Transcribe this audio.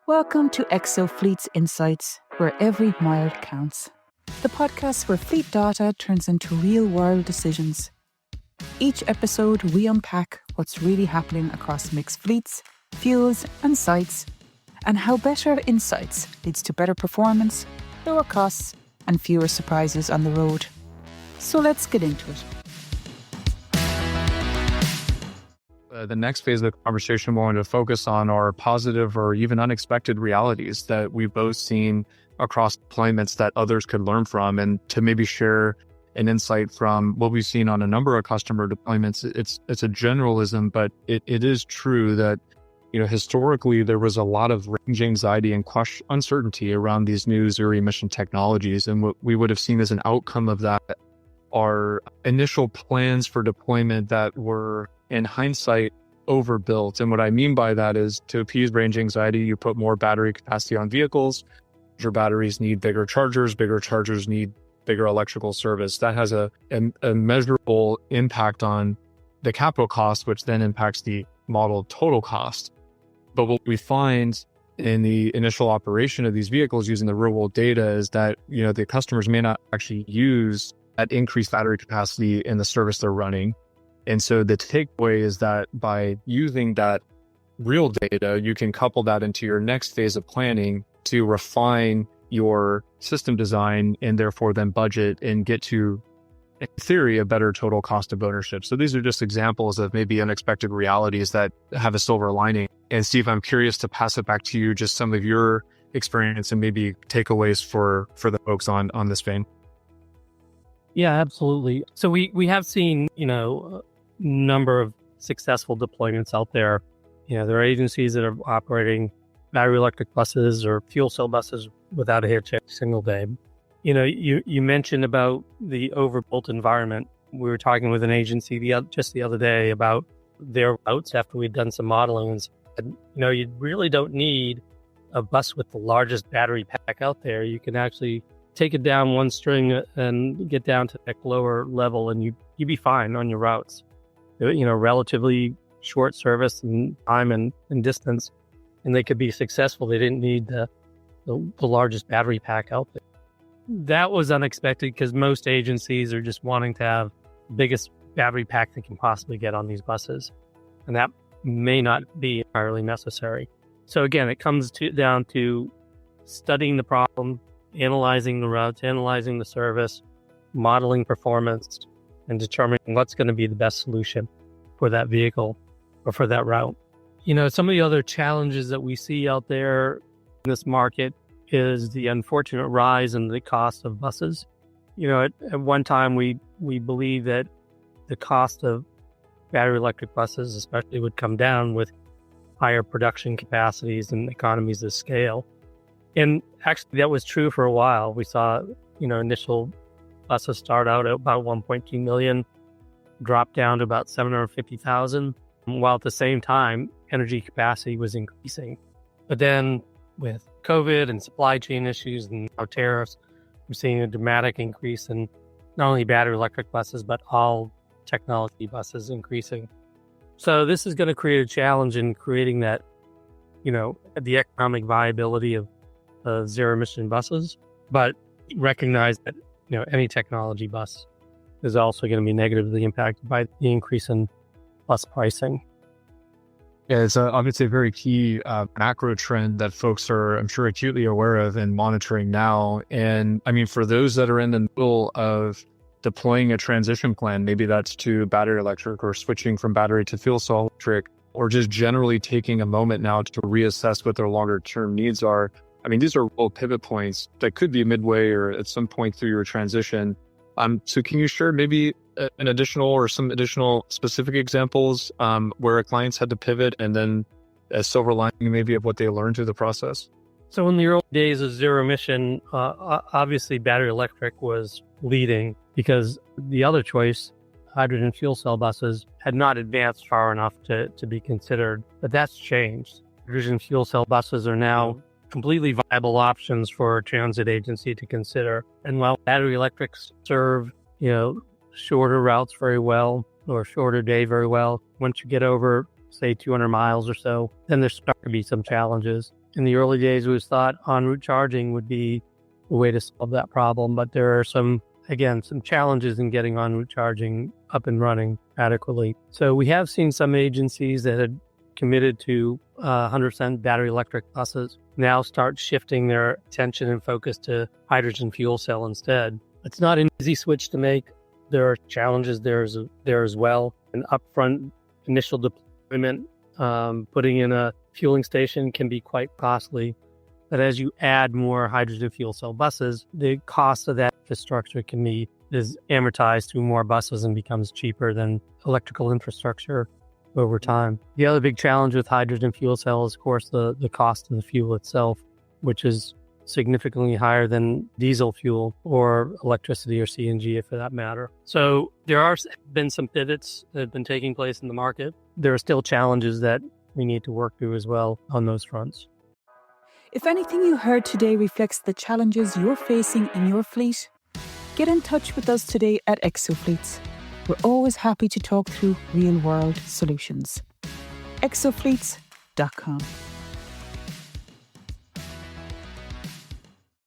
Welcome to EXO Fleet's Insights, where every mile counts. The podcast where fleet data turns into real-world decisions. Each episode, we unpack what's really happening across mixed fleets, fuels and sites, and how better insights leads to better performance, lower costs, and fewer surprises on the road. So let's get into it. The next phase of the conversation we're going to focus on are positive or even unexpected realities that we've both seen across deployments that others could learn from, and to maybe share an insight from what we've seen on a number of customer deployments. It's a generalism, but it is true that, historically there was a lot of range anxiety and uncertainty around these new zero-emission technologies. And what we would have seen as an outcome of that are initial plans for deployment that were, in hindsight, overbuilt. And what I mean by that is, to appease range anxiety, you put more battery capacity on vehicles. Your batteries need bigger chargers need bigger electrical service. That has a measurable impact on the capital cost, which then impacts the model total cost. But what we find in the initial operation of these vehicles using the real world data is that, the customers may not actually use that increased battery capacity in the service they're running. And so the takeaway is that by using that real data, you can couple that into your next phase of planning to refine your system design and therefore then budget and get to, in theory, a better total cost of ownership. So these are just examples of maybe unexpected realities that have a silver lining. And Steve, I'm curious to pass it back to you, just some of your experience and maybe takeaways for the folks on this vein. Yeah, absolutely. So we have seen, a number of successful deployments out there. There are agencies that are operating battery electric buses or fuel cell buses without a hitch every single day. You mentioned about the overbuilt environment. We were talking with an agency just the other day about their routes after we'd done some modeling and said, you really don't need a bus with the largest battery pack out there. You can actually take it down one string and get down to that lower level and you'd be fine on your routes. Relatively short service and time and distance, and they could be successful. They didn't need the largest battery pack out there. That was unexpected because most agencies are just wanting to have the biggest battery pack they can possibly get on these buses. And that may not be entirely necessary. So again, it comes down to studying the problem, analyzing the routes, analyzing the service, modeling performance, and determining what's going to be the best solution for that vehicle or for that route. Some of the other challenges that we see out there in this market is the unfortunate rise in the cost of buses. At one time, we believe that the cost of battery electric buses especially would come down with higher production capacities and economies of scale. And actually, that was true for a while. We saw, initial buses start out at about 1.2 million, drop down to about 750,000, while at the same time, energy capacity was increasing. But then with COVID and supply chain issues and now tariffs, we're seeing a dramatic increase in not only battery electric buses, but all technology buses increasing. So this is going to create a challenge in creating that, the economic viability of zero-emission buses, but recognize that, any technology bus is also going to be negatively impacted by the increase in bus pricing. Yeah, it's obviously a very key macro trend that folks are, I'm sure, acutely aware of and monitoring now. And I mean, for those that are in the middle of deploying a transition plan, maybe that's to battery electric or switching from battery to fuel cell electric, or just generally taking a moment now to reassess what their longer term needs are. I mean, these are real pivot points that could be midway or at some point through your transition. So can you share maybe an additional or some additional specific examples where clients had to pivot and then a silver lining maybe of what they learned through the process? So in the early days of zero emission, obviously battery electric was leading because the other choice, hydrogen fuel cell buses, had not advanced far enough to be considered. But that's changed. Hydrogen fuel cell buses are now completely viable options for a transit agency to consider. And while battery electrics serve, shorter routes very well or shorter day very well, once you get over, say, 200 miles or so, then there's start to be some challenges. In the early days, it was thought en route charging would be a way to solve that problem, but there are some challenges in getting en route charging up and running adequately. So we have seen some agencies that had committed to 100% battery electric buses now start shifting their attention and focus to hydrogen fuel cell instead. It's not an easy switch to make. There are challenges there as well. An upfront initial deployment, putting in a fueling station can be quite costly. But as you add more hydrogen fuel cell buses, the cost of that infrastructure is amortized through more buses and becomes cheaper than electrical infrastructure over time. The other big challenge with hydrogen fuel cell is, of course, the cost of the fuel itself, which is significantly higher than diesel fuel or electricity or CNG, for that matter. So there have been some pivots that have been taking place in the market. There are still challenges that we need to work through as well on those fronts. If anything you heard today reflects the challenges you're facing in your fleet, get in touch with us today at ExoFleets. We're always happy to talk through real-world solutions. exofleets.com